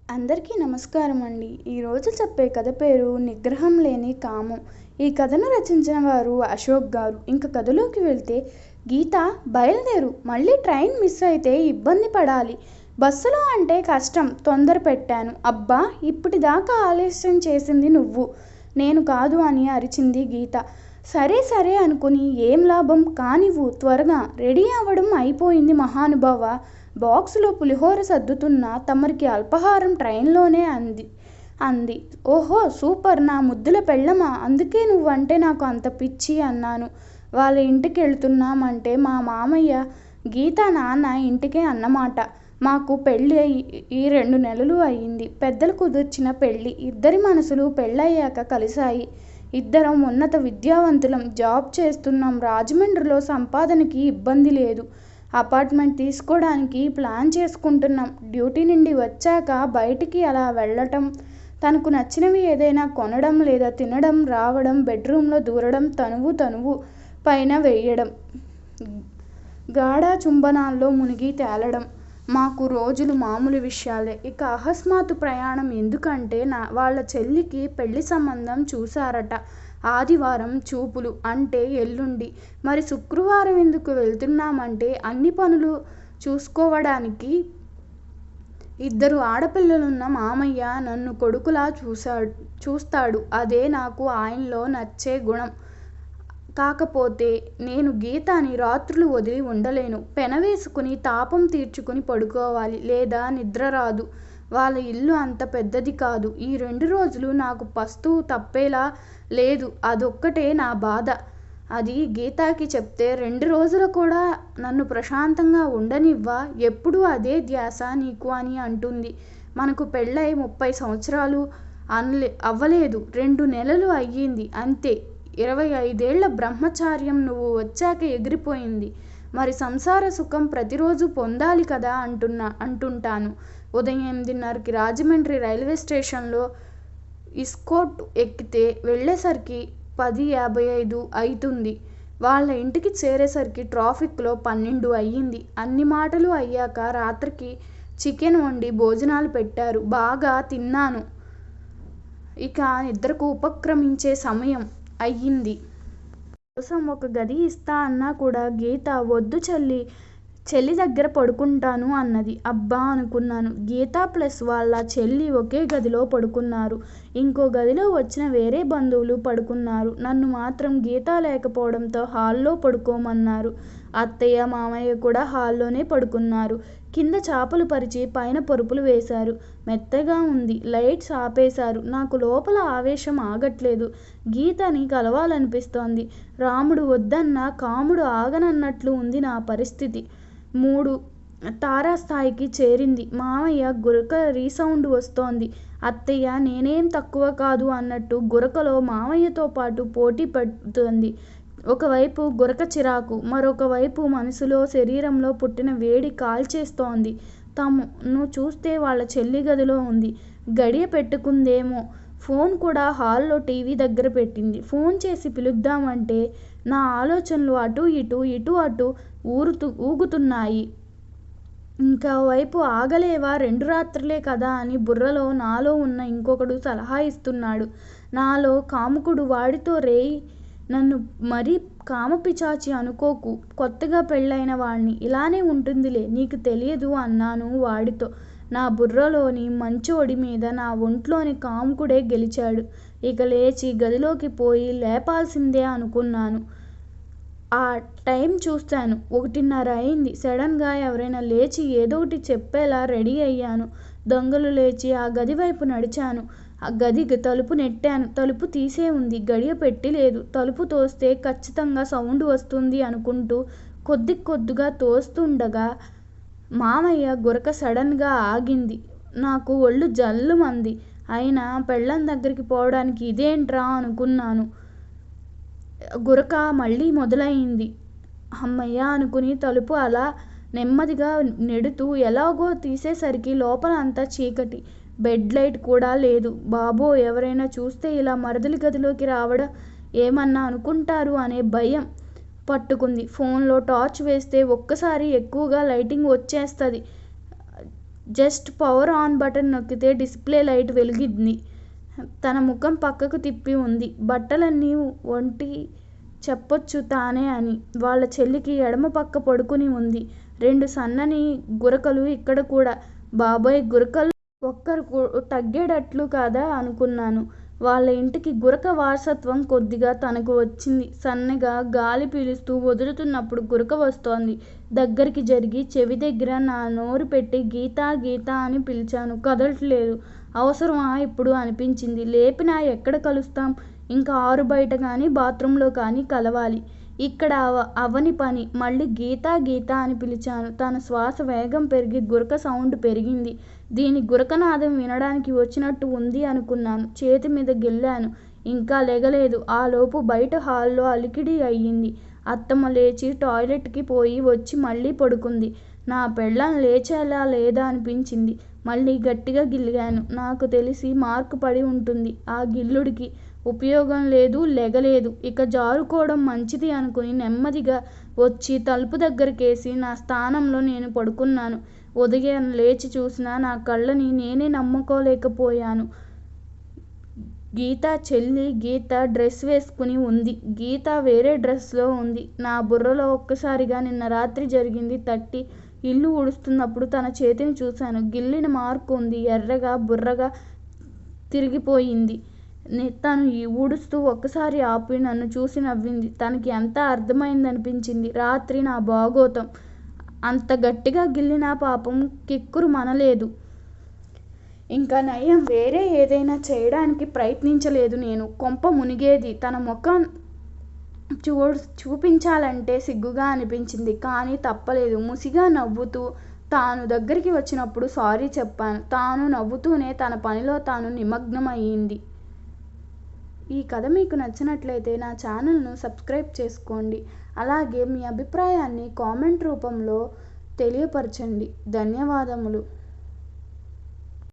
అందరికీ నమస్కారం అండి. ఈరోజు చెప్పే కథ పేరు నిగ్రహం లేని కామం. ఈ కథను రచించిన వారు అశోక్ గారు. ఇంక కథలోకి వెళ్తే, గీత బయలుదేరు, మళ్ళీ ట్రైన్ మిస్ అయితే ఇబ్బంది పడాలి. బస్సులో అంటే కష్టం, తొందర పెట్టాను. అబ్బా, ఇప్పటిదాకా ఆలస్యం చేసింది నువ్వు, నేను కాదు అని అరిచింది గీత. సరే సరే అనుకుని ఏం లాభం, కానివ్వు, త్వరగా రెడీ అవ్వడం అయిపోయింది మహానుభావ. బాక్సులో పులిహోర సర్దుతున్నా తమరికి అల్పాహారం ట్రైన్లోనే అంది. ఓహో సూపర్, నా ముద్దుల పెళ్ళమా, అందుకే నువ్వంటే నాకు అంత పిచ్చి అన్నాను. వాళ్ళ ఇంటికి వెళ్తున్నామంటే మా మామయ్య గీత నాన్న ఇంటికే అన్నమాట. మాకు పెళ్ళి ఈ 2 నెలలు అయ్యింది. పెద్దలు కుదిర్చిన పెళ్ళి. ఇద్దరి మనసులు పెళ్ళయ్యాక కలిశాయి. ఇద్దరం ఉన్నత విద్యావంతులం, జాబ్ చేస్తున్నాం. రాజమండ్రిలో సంపాదనకి ఇబ్బంది లేదు. అపార్ట్మెంట్ తీసుకోవడానికి ప్లాన్ చేసుకుంటున్నాం. డ్యూటీ నుండి వచ్చాక బయటికి అలా వెళ్ళటం, తనకు నచ్చినవి ఏదైనా కొనడం, లేదా తినడం, రావడం, బెడ్రూమ్లో దూరడం, తనువు పైన వేయడం, గాఢ చుంబనాల్లో మునిగి తేలడం మాకు రోజులు మామూలు విషయాలే. ఇక అకస్మాత్తు ప్రయాణం ఎందుకంటే వాళ్ళ చెల్లికి పెళ్లి సంబంధం చూశారట. ఆదివారం చూపులు, అంటే ఎల్లుండి. మరి శుక్రవారం ఎందుకు వెళ్తున్నామంటే అన్ని పనులు చూసుకోవడానికి. ఇద్దరు ఆడపిల్లలున్న మామయ్య నన్ను కొడుకులా చూస్తాడు. అదే నాకు ఆయనలో నచ్చే గుణం. కాకపోతే నేను గీతని రాత్రులు వదిలి ఉండలేను. పెనవేసుకుని తాపం తీర్చుకుని పడుకోవాలి, లేదా నిద్ర రాదు. వాళ్ళ ఇల్లు అంత పెద్దది కాదు. ఈ 2 రోజులు నాకు పస్తు తప్పేలా లేదు. అదొక్కటే నా బాధ. అది గీతకి చెప్తే 2 రోజులు కూడా నన్ను ప్రశాంతంగా ఉండనివ్వా, ఎప్పుడూ అదే ధ్యాస నీకు అని అంటుంది. మనకు పెళ్ళై 30 సంవత్సరాలు అవ్వలేదు, 2 నెలలు అయ్యింది అంతే. 25 ఏళ్ల బ్రహ్మచార్యం నువ్వు వచ్చాక ఎగిరిపోయింది. మరి సంసార సుఖం ప్రతిరోజు పొందాలి కదా అంటుంటాను. ఉదయం 8:30కి రాజమండ్రి రైల్వే స్టేషన్లో ఇస్కోట్ ఎక్కితే వెళ్ళేసరికి 10:55 అవుతుంది. వాళ్ళ ఇంటికి చేరేసరికి ట్రాఫిక్లో 12 అయ్యింది. అన్ని మాటలు అయ్యాక రాత్రికి చికెన్ వండి భోజనాలు పెట్టారు. బాగా తిన్నాను. ఇక నిద్రకు ఉపక్రమించే సమయం అయ్యింది. కోసం ఒక గది ఇస్తా అన్నా కూడా గీత వద్దు చెల్లి దగ్గర పడుకుంటాను అన్నది. అబ్బా అనుకున్నాను. గీత ప్లస్ వాళ్ళ చెల్లి ఒకే గదిలో పడుకున్నారు. ఇంకో గదిలో వచ్చిన వేరే బంధువులు పడుకున్నారు. నన్ను మాత్రం గీత లేకపోవడంతో హాల్లో పడుకోమన్నారు. అత్తయ్య మామయ్య కూడా హాల్లోనే పడుకున్నారు. కింద చాపలు పరిచి పైన పరుపులు వేశారు. మెత్తగా ఉంది. లైట్స్ ఆపేశారు. నాకు లోపల ఆవేశం ఆగట్లేదు. గీతని కలవాలనిపిస్తోంది. రాముడు వద్దన్నా కాముడు ఆగనన్నట్లు ఉంది నా పరిస్థితి. 3 తారాస్థాయికి చేరింది. మామయ్య గురక రీసౌండ్ వస్తోంది. అత్తయ్య నేనేం తక్కువ కాదు అన్నట్టు గురకలో మామయ్యతో పాటు పోటీ పడుతోంది. ఒకవైపు గురక చిరాకు, మరొక వైపు మనసులో శరీరంలో పుట్టిన వేడి కాల్చేస్తోంది. తమను చూస్తే వాళ్ళ చెల్లి గదిలో ఉంది. గడియ పెట్టుకుందేమో. ఫోన్ కూడా హాల్లో టీవీ దగ్గర పెట్టింది. ఫోన్ చేసి పిలుద్దామంటే నా ఆలోచనలు అటూ ఇటూ అటూ ఊగుతున్నాయి. ఇంకోవైపు ఆగలేవా, 2 రాత్రులే కదా అని బుర్రలో నాలో ఉన్న ఇంకొకడు సలహా ఇస్తున్నాడు. నాలో కాముకుడు వాడితో రేయ్, నన్ను మరీ కామపిచాచి అనుకోకు, కొత్తగా పెళ్ళైన వాణ్ణి, ఇలానే ఉంటుందిలే, నీకు తెలియదు అన్నాను వాడితో. నా బుర్రలోని మంచోడి మీద నా ఒంట్లోని కాముకుడే గెలిచాడు. ఇక లేచి గదిలోకి పోయి లేపాల్సిందే అనుకున్నాను. ఆ టైం చూశాను, 1:30 అయింది. సడన్గా ఎవరైనా లేచి ఏదోటి చెప్పేలా రెడీ అయ్యాను. దొంగలు లేచి ఆ గది వైపు నడిచాను. ఆ గది తలుపు నెట్టాను. తలుపు తీసే ఉంది. గడియ పెట్టి లేదు. తలుపు తోస్తే ఖచ్చితంగా సౌండ్ వస్తుంది అనుకుంటూ కొద్దిగా తోస్తుండగా మామయ్య గురక సడన్గా ఆగింది. నాకు ఒళ్ళు జల్లుమంది. అయినా పెళ్ళాం దగ్గరికి పోవడానికి ఇదేంట్రా అనుకున్నాను. గురక మళ్ళీ మొదలయింది. అమ్మయ్య అనుకుని తలుపు అలా నెమ్మదిగా నెడుతూ ఎలాగో తీసేసరికి లోపల అంతా చీకటి. బెడ్ లైట్ కూడా లేదు. బాబో, ఎవరైనా చూస్తే ఇలా మరదలి గదిలోకి రావడం ఏమన్నా అనుకుంటారు అనే భయం పట్టుకుంది. ఫోన్లో టార్చ్ వేస్తే ఒక్కసారి ఎక్కువగా లైటింగ్ వచ్చేస్తుంది. జస్ట్ పవర్ ఆన్ బటన్ నొక్కితే డిస్ప్లే లైట్ వెలిగింది. తన ముఖం పక్కకు తిప్పి ఉంది. బట్టలన్నీ ఒంటి చెప్పొచ్చు తానే అని. వాళ్ళ చెల్లికి ఎడమ పక్క పడుకుని ఉంది. 2 సన్నని గురకలు ఇక్కడ కూడా. బాబోయ్, గురకలు ఒక్కరు తగ్గేటట్లు కాదా అనుకున్నాను. వాళ్ళ ఇంటికి గురక వారసత్వం కొద్దిగా తనకు వచ్చింది. సన్నగా గాలి పీలుస్తూ వదులుతున్నప్పుడు గురక వస్తోంది. దగ్గరికి జరిగి చెవి దగ్గర నా నోరు పెట్టి గీతా గీతా అని పిలిచాను. కదలట్లేదు. అవసరమా ఇప్పుడు అనిపించింది. లేపినా ఎక్కడ కలుస్తాం? ఇంకా ఆరు బయట కానీ బాత్రూంలో కానీ కలవాలి. ఇక్కడ అవని పని. మళ్ళీ గీతా గీతా అని పిలిచాను. తన శ్వాస వేగం పెరిగి గురక సౌండ్ పెరిగింది. దీని గురకనాదం వినడానికి వచ్చినట్టు ఉంది అనుకున్నాను. చేతి మీద గిల్లాను. ఇంకా లెగలేదు. ఆలోపు బయట హాల్లో అలికిడి అయ్యింది. అత్తమ్మ లేచి టాయిలెట్కి పోయి వచ్చి మళ్ళీ పడుకుంది. నా పెళ్ళాం లేచేలా లేదా అనిపించింది. మళ్ళీ గట్టిగా గిల్లాను. నాకు తెలిసి మార్కు పడి ఉంటుంది ఆ గిల్లుడికి. ఉపయోగం లేదు, లెగలేదు. ఇక జారుకోవడం మంచిది అనుకుని నెమ్మదిగా వచ్చి తలుపు దగ్గరకేసి నా స్థానంలో నేను పడుకున్నాను. ఉదయం లేచి చూసిన నా కళ్ళని నేనే నమ్ముకోలేకపోయాను. గీత చెల్లి గీత డ్రెస్ వేసుకుని ఉంది. గీత వేరే డ్రెస్లో ఉంది. నా బుర్రలో ఒక్కసారిగా నిన్న రాత్రి జరిగింది తట్టి ఇల్లు ఊడుస్తున్నప్పుడు తన చేతిని చూశాను. గిల్లిన మార్కు ఉంది. ఎర్రగా బుర్రగా తిరిగిపోయింది. తను ఊడుస్తూ ఒక్కసారి ఆపి నన్ను చూసి నవ్వింది. తనకి ఎంత అర్థమైందనిపించింది రాత్రి నా బాగోతం. అంత గట్టిగా గిల్లినా పాపం కిక్కురు మనలేదు. ఇంకా నయం వేరే ఏదైనా చేయడానికి ప్రయత్నించలేదు నేను. కొంప మునిగేది. తన ముఖం చూపించాలంటే సిగ్గుగా అనిపించింది. కానీ తప్పలేదు. ముసిగా నవ్వుతూ తాను దగ్గరికి వచ్చినప్పుడు సారీ చెప్పాను. తాను నవ్వుతూనే తన పనిలో తాను నిమగ్నమయ్యింది. ఈ కథ మీకు నచ్చినట్లయితే నా ఛానల్ను సబ్స్క్రైబ్ చేసుకోండి. అలాగే మీ అభిప్రాయాన్ని కామెంట్ రూపంలో తెలియపరచండి. ధన్యవాదములు.